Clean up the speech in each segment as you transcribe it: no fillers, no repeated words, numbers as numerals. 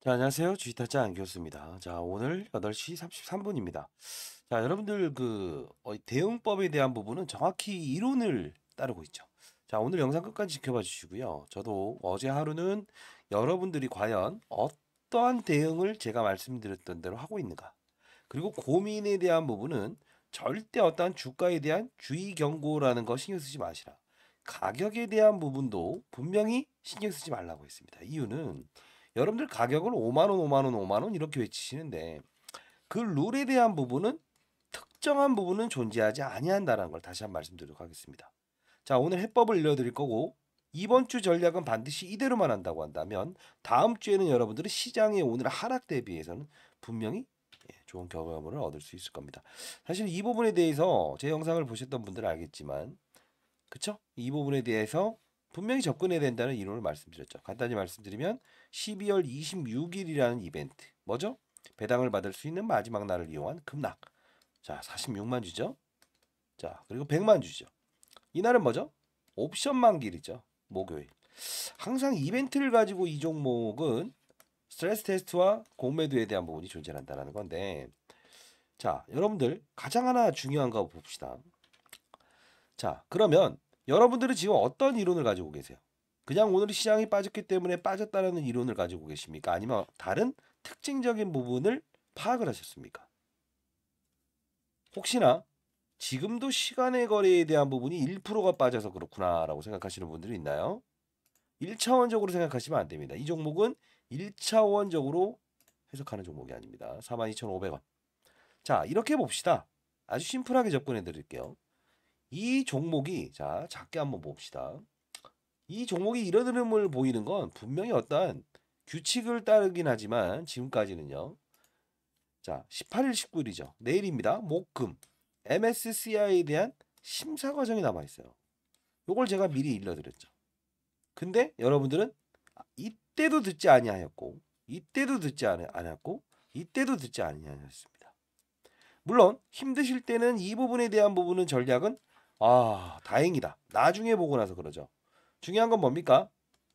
자, 안녕하세요. 주식타짜 안교수입니다. 자, 오늘 8시 33분입니다. 자, 여러분들 대응법에 대한 부분은 정확히 이론을 따르고 있죠. 자, 오늘 영상 끝까지 지켜봐 주시고요. 저도 어제 하루는 여러분들이 과연 어떠한 대응을 제가 말씀드렸던 대로 하고 있는가. 그리고 고민에 대한 부분은 절대 어떠한 주가에 대한 주의 경고라는 거 신경 쓰지 마시라. 가격에 대한 부분도 분명히 신경 쓰지 말라고 했습니다. 이유는 여러분들 가격을 5만 원, 5만 원, 5만 원 이렇게 외치시는데 그 룰에 대한 부분은 특정한 부분은 존재하지 아니한다는 걸 다시 한번 말씀드리도록 하겠습니다. 자, 오늘 해법을 알려드릴 거고 이번 주 전략은 반드시 이대로만 한다고 한다면 다음 주에는 여러분들은 시장의 오늘 하락 대비해서는 분명히 좋은 경험을 얻을 수 있을 겁니다. 사실 이 부분에 대해서 제 영상을 보셨던 분들은 알겠지만 그쵸? 이 부분에 대해서 분명히 접근해야 된다는 이론을 말씀드렸죠. 간단히 말씀드리면 12월 26일이라는 이벤트. 뭐죠? 배당을 받을 수 있는 마지막 날을 이용한 급락. 자, 46만 주죠. 자, 그리고 100만 주죠. 이날은 뭐죠? 옵션 만기일이죠. 목요일. 항상 이벤트를 가지고 이 종목은 스트레스 테스트와 공매도에 대한 부분이 존재한다는 건데 자, 여러분들 가장 하나 중요한 거 봅시다. 자, 그러면 여러분들은 지금 어떤 이론을 가지고 계세요? 그냥 오늘 시장이 빠졌기 때문에 빠졌다는 이론을 가지고 계십니까? 아니면 다른 특징적인 부분을 파악을 하셨습니까? 혹시나 지금도 시간의 거래에 대한 부분이 1%가 빠져서 그렇구나라고 생각하시는 분들이 있나요? 1차원적으로 생각하시면 안 됩니다. 이 종목은 1차원적으로 해석하는 종목이 아닙니다. 42,500원. 자, 이렇게 봅시다. 아주 심플하게 접근해 드릴게요. 이 종목이 자 작게 한번 봅시다. 이 종목이 이런 흐름을 보이는 건 분명히 어떠한 규칙을 따르긴 하지만 지금까지는요. 자 18일 19일이죠. 내일입니다. 목금 MSCI에 대한 심사 과정이 남아 있어요. 요걸 제가 미리 일러드렸죠. 근데 여러분들은 이때도 듣지 아니하였고 이때도 듣지 않았고 이때도 듣지 아니하였습니다. 물론 힘드실 때는 이 부분에 대한 부분은 전략은 다행이다. 나중에 보고 나서 그러죠. 중요한 건 뭡니까?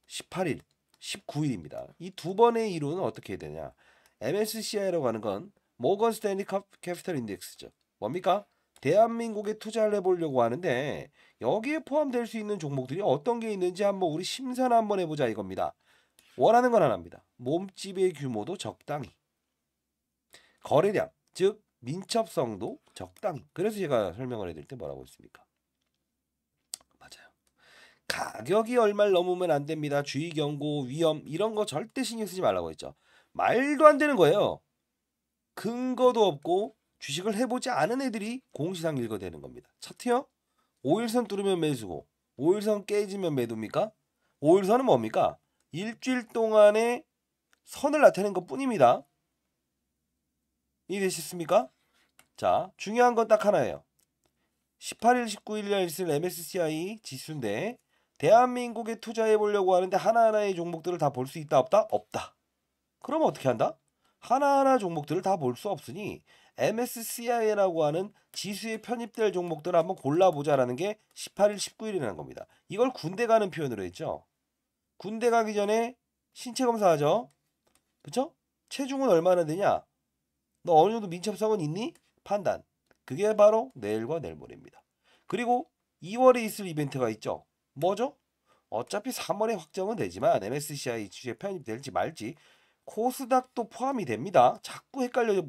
18일, 19일입니다. 이 두 번의 이론은 어떻게 해야 되냐? MSCI라고 하는 건 모건 스탠리 캐피털 인덱스죠. 뭡니까? 대한민국에 투자를 해보려고 하는데 여기에 포함될 수 있는 종목들이 어떤 게 있는지 한번 우리 심사를 한번 해보자 이겁니다. 원하는 건 하나입니다. 몸집의 규모도 적당히. 거래량, 즉 민첩성도 적당히. 그래서 제가 설명을 해드릴 때 뭐라고 했습니까? 맞아요. 가격이 얼마를 넘으면 안 됩니다. 주의 경고, 위험 이런 거 절대 신경 쓰지 말라고 했죠. 말도 안 되는 거예요. 근거도 없고 주식을 해보지 않은 애들이 공시상 읽어대는 겁니다. 차트요? 5일선 뚫으면 매수고 5일선 깨지면 매도입니까? 5일선은 뭡니까? 일주일 동안의 선을 나타낸 것 뿐입니다. 이해되셨습니까? 자, 중요한 건 딱 하나예요. 18일, 19일날 있을 MSCI 지수인데 대한민국에 투자해 보려고 하는데 하나하나의 종목들을 다 볼 수 있다 없다? 없다. 그러면 어떻게 한다? 하나하나 종목들을 다 볼 수 없으니 MSCI라고 하는 지수에 편입될 종목들을 한번 골라보자라는 게 18일, 19일이라는 겁니다. 이걸 군대 가는 표현으로 했죠. 군대 가기 전에 신체 검사하죠. 그쵸? 체중은 얼마나 되냐? 너 어느 정도 민첩성은 있니? 판단. 그게 바로 내일과 내일 모레입니다. 그리고 2월에 있을 이벤트가 있죠. 뭐죠? 어차피 3월에 확정은 되지만 MSCI 주에 편입될지 말지 코스닥도 포함이 됩니다. 자꾸 헷갈려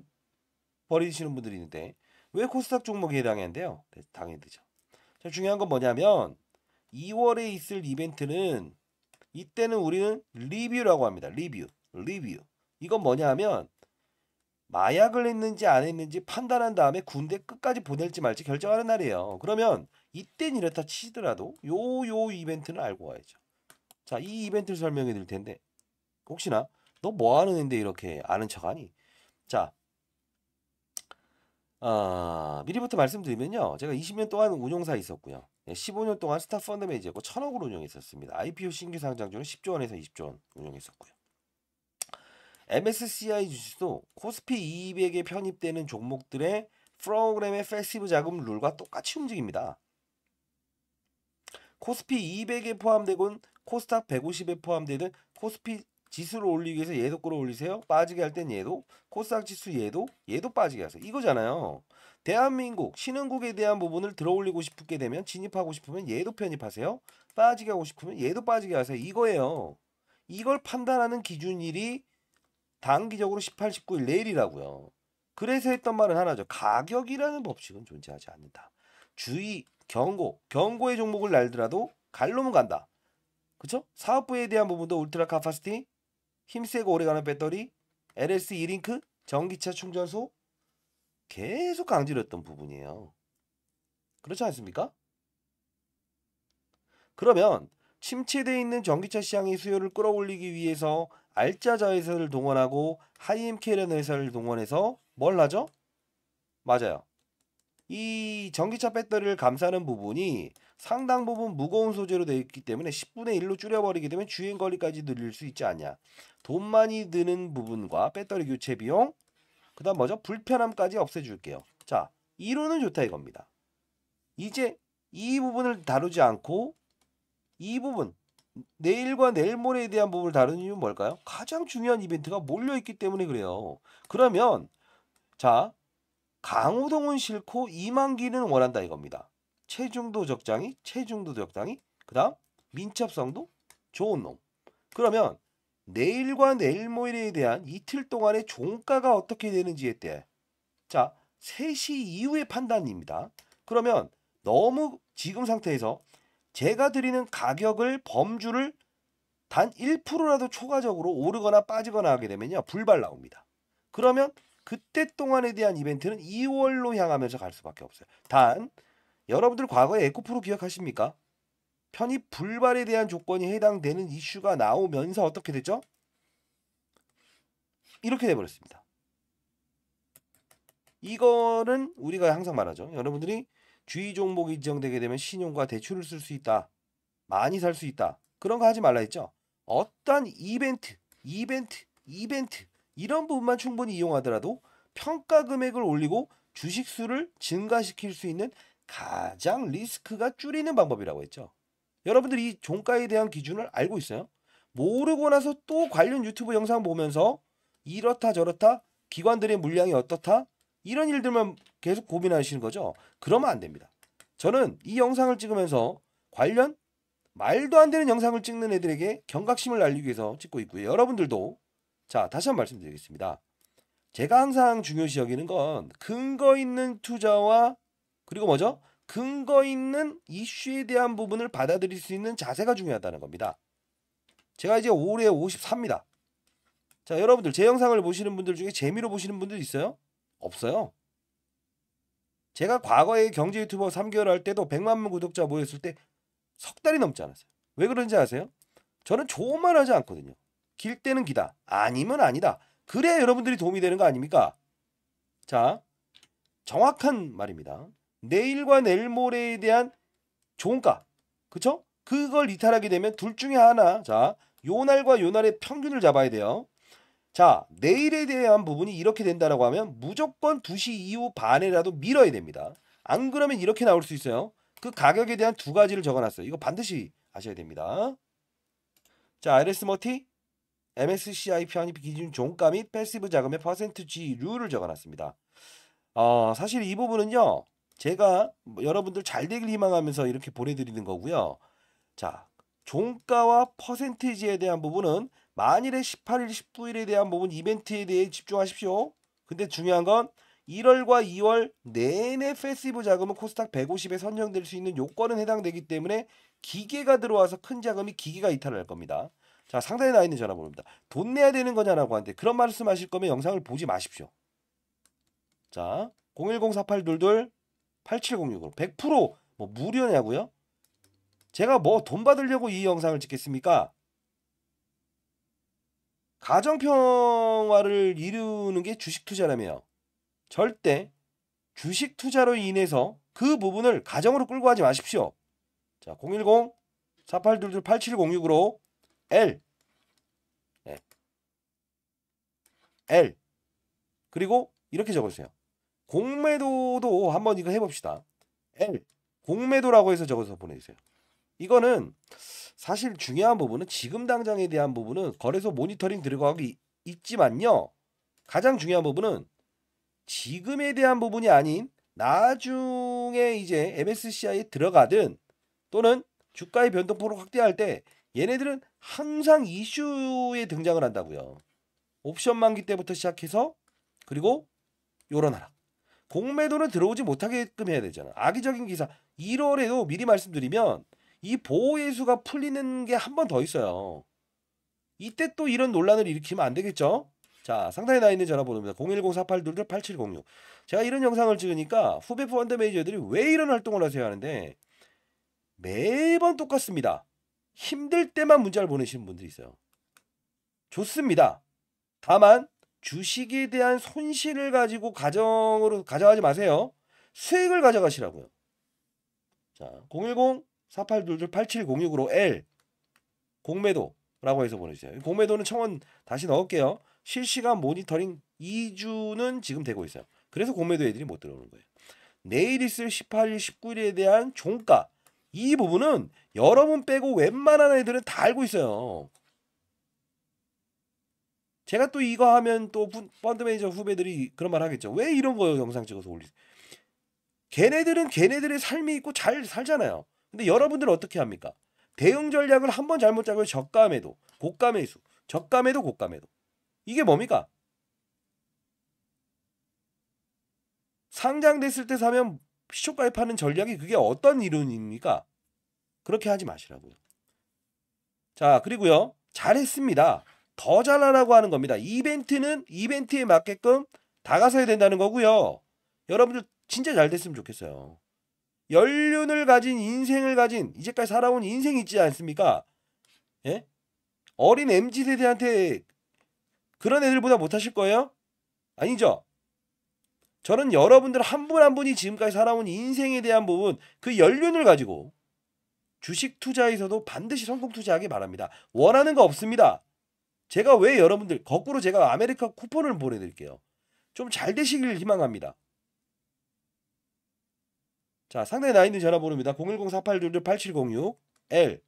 버리시는 분들이 있는데 왜 코스닥 종목에 해당이 안 돼요? 당연히 되죠. 자, 중요한 건 뭐냐면 2월에 있을 이벤트는 이때는 우리는 리뷰라고 합니다. 리뷰. 이건 뭐냐면 마약을 했는지 안 했는지 판단한 다음에 군대 끝까지 보낼지 말지 결정하는 날이에요. 그러면 이땐 이렇다 치더라도 요 이벤트는 알고 와야죠. 자, 이 이벤트를 설명해 드릴 텐데 혹시나 너 뭐 하는 애인데 이렇게 아는 척하니? 자, 미리부터 말씀드리면요. 제가 20년 동안 운용사 있었고요. 15년 동안 스타 펀드 매니저였고 1000억을 운용했었습니다. IPO 신규 상장주는 10조 원에서 20조 원 운용했었고요. MSCI 주식도 코스피 200에 편입되는 종목들의 프로그램의 패시브 자금 룰과 똑같이 움직입니다. 코스피 200에 포함되건 코스닥 150에 포함되든 코스피 지수를 올리기 위해서 얘도 끌어올리세요. 빠지게 할 땐 얘도, 코스닥 지수 얘도 빠지게 하세요. 이거잖아요. 대한민국 신흥국에 대한 부분을 들어올리고 싶게 되면, 진입하고 싶으면 얘도 편입하세요. 빠지게 하고 싶으면 얘도 빠지게 하세요. 이거예요. 이걸 판단하는 기준일이 단기적으로 18, 19일 내일이라고요. 그래서 했던 말은 하나죠. 가격이라는 법칙은 존재하지 않는다. 주의, 경고의 종목을 날더라도 갈로면 간다. 그쵸? 사업부에 대한 부분도 울트라 카파시티, 힘세고 오래가는 배터리, LS 이링크, 전기차 충전소 계속 강조했던 부분이에요. 그렇지 않습니까? 그러면 침체되어 있는 전기차 시장의 수요를 끌어올리기 위해서 알짜자 회사를 동원하고 하이엠케이라는 회사를 동원해서 뭘 하죠? 맞아요. 이 전기차 배터리를 감싸는 부분이 상당 부분 무거운 소재로 되어 있기 때문에 10분의 1로 줄여버리게 되면 주행거리까지 늘릴 수 있지 않냐. 돈 많이 드는 부분과 배터리 교체 비용, 그 다음 뭐죠? 불편함까지 없애줄게요. 자, 이론은 좋다 이겁니다. 이제 이 부분을 다루지 않고 이 부분, 내일과 내일 모레에 대한 부분을 다루는 이유는 뭘까요? 가장 중요한 이벤트가 몰려있기 때문에 그래요. 그러면 자, 강호동은 싫고 이만기는 원한다 이겁니다. 체중도 적당히, 그 다음 민첩성도 좋은 놈. 그러면 내일과 내일 모레에 대한 이틀 동안의 종가가 어떻게 되는지에 대해, 자, 3시 이후의 판단입니다. 그러면 너무 지금 상태에서 제가 드리는 가격을 범주를 단 1%라도 초과적으로 오르거나 빠지거나 하게 되면요, 불발 나옵니다. 그러면 그때 동안에 대한 이벤트는 2월로 향하면서 갈 수밖에 없어요. 단 여러분들 과거에 에코프로 기억하십니까? 편입 불발에 대한 조건이 해당되는 이슈가 나오면서 어떻게 됐죠? 이렇게 돼버렸습니다. 이거는 우리가 항상 말하죠. 여러분들이 주의 종목이 지정되게 되면 신용과 대출을 쓸 수 있다. 많이 살 수 있다. 그런 거 하지 말라 했죠. 어떤 이벤트 이런 부분만 충분히 이용하더라도 평가 금액을 올리고 주식 수를 증가시킬 수 있는 가장 리스크가 줄이는 방법이라고 했죠. 여러분들이 이 종가에 대한 기준을 알고 있어요? 모르고 나서 또 관련 유튜브 영상 보면서 이렇다 저렇다, 기관들의 물량이 어떻다, 이런 일들만 계속 고민하시는 거죠. 그러면 안 됩니다. 저는 이 영상을 찍으면서 관련 말도 안 되는 영상을 찍는 애들에게 경각심을 알리기 위해서 찍고 있고요. 여러분들도, 자, 다시 한번 말씀드리겠습니다. 제가 항상 중요시 여기는 건 근거 있는 투자와, 그리고 뭐죠? 근거 있는 이슈에 대한 부분을 받아들일 수 있는 자세가 중요하다는 겁니다. 제가 이제 올해 54입니다. 자, 여러분들 제 영상을 보시는 분들 중에 재미로 보시는 분들 있어요? 없어요. 제가 과거에 경제 유튜버 3개월 할 때도 100만 명 구독자 모였을 때 석 달이 넘지 않았어요. 왜 그런지 아세요? 저는 좋은 말 하지 않거든요. 길 때는 기다, 아니면 아니다. 그래야 여러분들이 도움이 되는 거 아닙니까? 자, 정확한 말입니다. 내일과 내일 모레에 대한 종가, 그쵸? 그걸 이탈하게 되면 둘 중에 하나, 자, 요 날과 요 날의 평균을 잡아야 돼요. 자, 내일에 대한 부분이 이렇게 된다라고 하면 무조건 2시 이후 반에라도 밀어야 됩니다. 안 그러면 이렇게 나올 수 있어요. 그 가격에 대한 두 가지를 적어놨어요. 이거 반드시 아셔야 됩니다. 자, RS머티, MSCI 편입 기준 종가 및 패시브 자금의 퍼센트지율을 적어놨습니다. 사실 이 부분은요, 제가 여러분들 잘 되길 희망하면서 이렇게 보내드리는 거고요. 자, 종가와 퍼센티지에 대한 부분은 만일에 18일, 19일에 대한 부분 이벤트에 대해 집중하십시오. 근데 중요한 건 1월과 2월 내내 패시브 자금은 코스닥 150에 선정될 수 있는 요건은 해당되기 때문에 기계가 들어와서 큰 자금이 기계가 이탈을 할 겁니다. 자, 상단에 나와 있는 전화번호입니다. 돈 내야 되는 거냐라고 하는데 그런 말씀하실 거면 영상을 보지 마십시오. 자, 010-4822-8706으로 100% 무료냐고요? 제가 돈 받으려고 이 영상을 찍겠습니까? 가정평화를 이루는 게 주식 투자라며요. 절대 주식 투자로 인해서 그 부분을 가정으로 끌고 가지 마십시오. 자, 010-4822-8706으로 L 그리고 이렇게 적어주세요. 공매도도 한번 이거 해봅시다. L 공매도라고 해서 적어서 보내주세요. 이거는 사실 중요한 부분은 지금 당장에 대한 부분은 거래소 모니터링 들어가고 있지만요. 가장 중요한 부분은 지금에 대한 부분이 아닌 나중에 이제 MSCI에 들어가든 또는 주가의 변동폭을 확대할 때 얘네들은 항상 이슈에 등장을 한다고요. 옵션 만기 때부터 시작해서 그리고 요런 하락. 공매도는 들어오지 못하게끔 해야 되잖아. 악의적인 기사. 1월에도 미리 말씀드리면 이 보호예수가 풀리는 게 한 번 더 있어요. 이때 또 이런 논란을 일으키면 안 되겠죠? 자, 상단에 나 있는 전화번호입니다. 010-4822-8706. 제가 이런 영상을 찍으니까 후배 펀드 매니저들이 왜 이런 활동을 하세요 하는데 매번 똑같습니다. 힘들 때만 문자를 보내시는 분들이 있어요. 좋습니다. 다만 주식에 대한 손실을 가지고 가정으로 가져가지 마세요. 수익을 가져가시라고요. 자, 010-4822-8706으로 L 공매도라고 해서 보내주세요. 공매도는 청원 다시 넣을게요. 실시간 모니터링 2주는 지금 되고 있어요. 그래서 공매도 애들이 못 들어오는 거예요. 내일 있을 18일, 19일에 대한 종가 이 부분은 여러분 빼고 웬만한 애들은 다 알고 있어요. 제가 또 이거 하면 또 펀드 매니저 후배들이 그런 말 하겠죠. 왜 이런 거 영상 찍어서 올리세요? 걔네들은 걔네들의 삶이 있고 잘 살잖아요. 근데 여러분들은 어떻게 합니까? 대응 전략을 한번 잘못 짜고 저가 매도, 고가 매수, 저가 매도, 고가 매도. 이게 뭡니까? 상장됐을 때 사면 시초가에 파는 전략이 그게 어떤 이론입니까? 그렇게 하지 마시라고요. 자, 그리고요. 잘했습니다. 더 잘하라고 하는 겁니다. 이벤트는 이벤트에 맞게끔 다가서야 된다는 거고요. 여러분들 진짜 잘 됐으면 좋겠어요. 연륜을 가진 인생을 가진 이제까지 살아온 인생이 있지 않습니까? 예? 어린 MZ세대한테 그런 애들보다 못하실 거예요? 아니죠? 저는 여러분들 한 분 한 분이 지금까지 살아온 인생에 대한 부분 그 연륜을 가지고 주식 투자에서도 반드시 성공 투자하기 바랍니다. 원하는 거 없습니다. 제가 왜 여러분들 거꾸로 제가 아메리카 쿠폰을 보내드릴게요. 좀 잘 되시길 희망합니다. 자, 상단에 나 있는 전화번호입니다. 010-4822-8706 L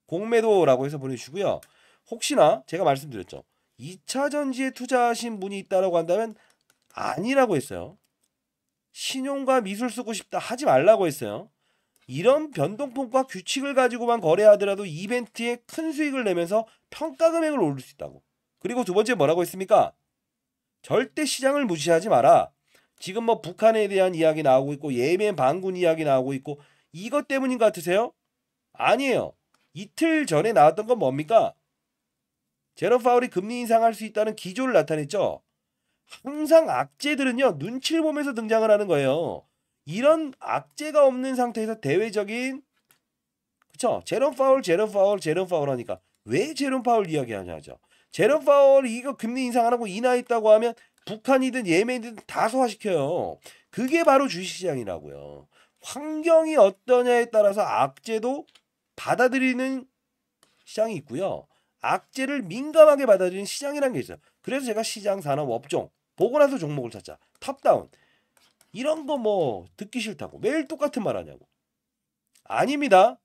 공매도라고 해서 보내주시고요. 혹시나 제가 말씀드렸죠. 2차 전지에 투자하신 분이 있다라고 한다면 아니라고 했어요. 신용과 미술 쓰고 싶다 하지 말라고 했어요. 이런 변동폭과 규칙을 가지고만 거래하더라도 이벤트에 큰 수익을 내면서 평가 금액을 올릴 수 있다고. 그리고 두 번째 뭐라고 했습니까? 절대 시장을 무시하지 마라. 지금 뭐 북한에 대한 이야기 나오고 있고 예멘 반군 이야기 나오고 있고 이것 때문인 것 같으세요? 아니에요. 이틀 전에 나왔던 건 뭡니까? 제롬 파월이 금리 인상할 수 있다는 기조를 나타냈죠. 항상 악재들은요 눈치를 보면서 등장을 하는 거예요. 이런 악재가 없는 상태에서 대외적인 그쵸? 제롬 파월 하니까 왜 제롬 파월 이야기하냐죠. 제롬 파월이 이거 금리 인상 안 하고 인하했다고 하면 북한이든 예멘이든 다 소화시켜요. 그게 바로 주식시장이라고요. 환경이 어떠냐에 따라서 악재도 받아들이는 시장이 있고요. 악재를 민감하게 받아들이는 시장이라는 게 있어요. 그래서 제가 시장, 산업, 업종 보고 나서 종목을 찾자. 탑다운. 이런 거 뭐 듣기 싫다고. 매일 똑같은 말 하냐고. 아닙니다.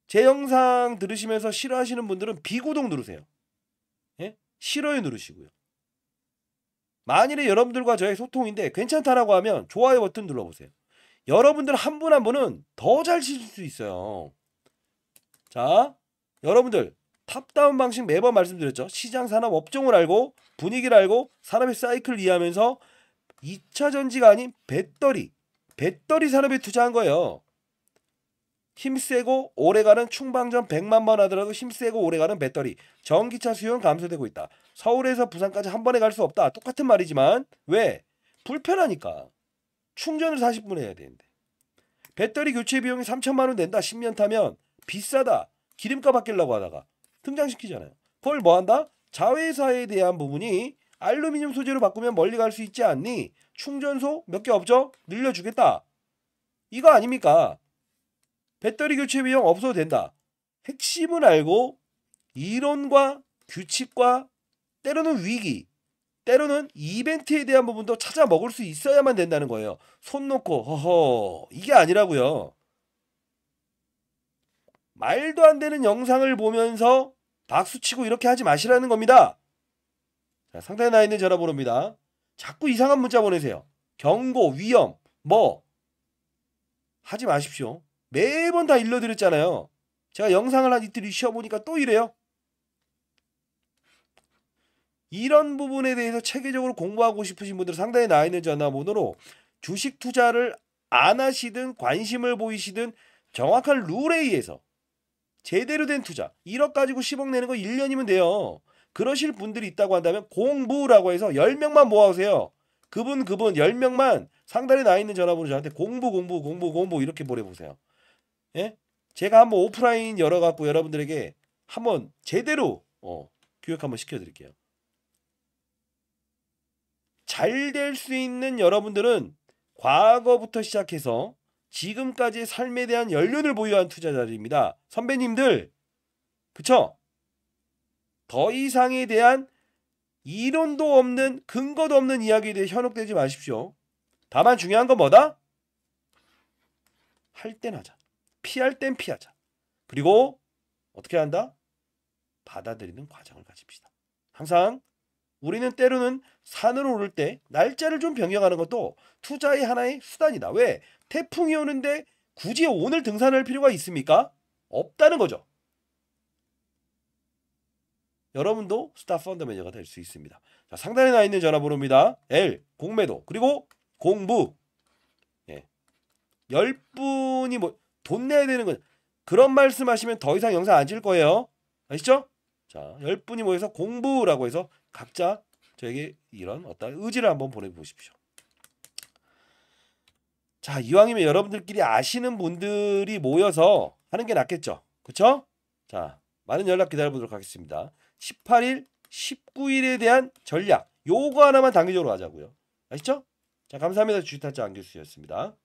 제 영상 들으시면서 싫어하시는 분들은 비구독 누르세요. 예? 싫어요 누르시고요. 만일에 여러분들과 저의 소통인데 괜찮다라고 하면 좋아요 버튼 눌러보세요. 여러분들 한 분 한 분은 더 잘 치실 수 있어요. 자, 여러분들 탑다운 방식 매번 말씀드렸죠. 시장, 산업, 업종을 알고 분위기를 알고 산업의 사이클을 이해하면서 2차 전지가 아닌 배터리 산업에 투자한 거예요. 힘세고 오래가는 충방전 100만 번 하더라도 힘세고 오래가는 배터리. 전기차 수요는 감소되고 있다. 서울에서 부산까지 한 번에 갈 수 없다. 똑같은 말이지만 왜? 불편하니까. 충전을 40분 해야 되는데. 배터리 교체 비용이 3천만 원 낸다. 10년 타면 비싸다. 기름값 아끼려고 하다가 등장시키잖아요. 그걸 뭐 한다? 자회사에 대한 부분이 알루미늄 소재로 바꾸면 멀리 갈 수 있지 않니? 충전소 몇 개 없죠? 늘려주겠다. 이거 아닙니까? 배터리 교체 비용 없어도 된다. 핵심은 알고 이론과 규칙과 때로는 위기, 때로는 이벤트에 대한 부분도 찾아 먹을 수 있어야만 된다는 거예요. 손 놓고 허허 이게 아니라고요. 말도 안 되는 영상을 보면서 박수치고 이렇게 하지 마시라는 겁니다. 자, 상단에 나와 있는 전화번호입니다. 자꾸 이상한 문자 보내세요. 경고, 위험, 뭐 하지 마십시오. 매번 다 일러드렸잖아요. 제가 영상을 한 이틀 쉬어보니까 또 이래요. 이런 부분에 대해서 체계적으로 공부하고 싶으신 분들은 상단에 나와 있는 전화번호로 주식 투자를 안 하시든 관심을 보이시든 정확한 룰에 의해서 제대로 된 투자 1억 가지고 10억 내는 거 1년이면 돼요. 그러실 분들이 있다고 한다면 공부라고 해서 10명만 모아오세요. 그분 10명만 상단에 나와 있는 전화번호 저한테 공부 이렇게 보내보세요. 예? 제가 한번 오프라인 열어갖고 여러분들에게 한번 제대로 교육 한번 시켜드릴게요. 잘 될 수 있는 여러분들은 과거부터 시작해서 지금까지의 삶에 대한 연륜을 보유한 투자자들입니다. 선배님들, 그쵸? 더 이상에 대한 이론도 없는 근거도 없는 이야기에 대해 현혹되지 마십시오. 다만 중요한 건 뭐다? 할 땐 하자. 피할 땐 피하자. 그리고 어떻게 한다? 받아들이는 과정을 가집시다. 항상 우리는 때로는 산으로 오를 때 날짜를 좀 변경하는 것도 투자의 하나의 수단이다. 왜? 태풍이 오는데 굳이 오늘 등산할 필요가 있습니까? 없다는 거죠. 여러분도 스타 펀더매니저가 될 수 있습니다. 자, 상단에 나와 있는 전화번호입니다. L 공매도 그리고 공부. 예. 10분이 뭐 돈 내야 되는 건 그런 말씀하시면 더 이상 영상 안 찍을 거예요. 아시죠? 자, 10분이 모여서 공부라고 해서 각자 저에게 이런 어떤 의지를 한번 보내보십시오. 자, 이왕이면 여러분들끼리 아시는 분들이 모여서 하는 게 낫겠죠. 그쵸? 자, 많은 연락 기다려보도록 하겠습니다. 18일, 19일에 대한 전략 요거 하나만 단계적으로 하자고요. 아시죠? 자, 감사합니다. 주식타짜 안교수였습니다.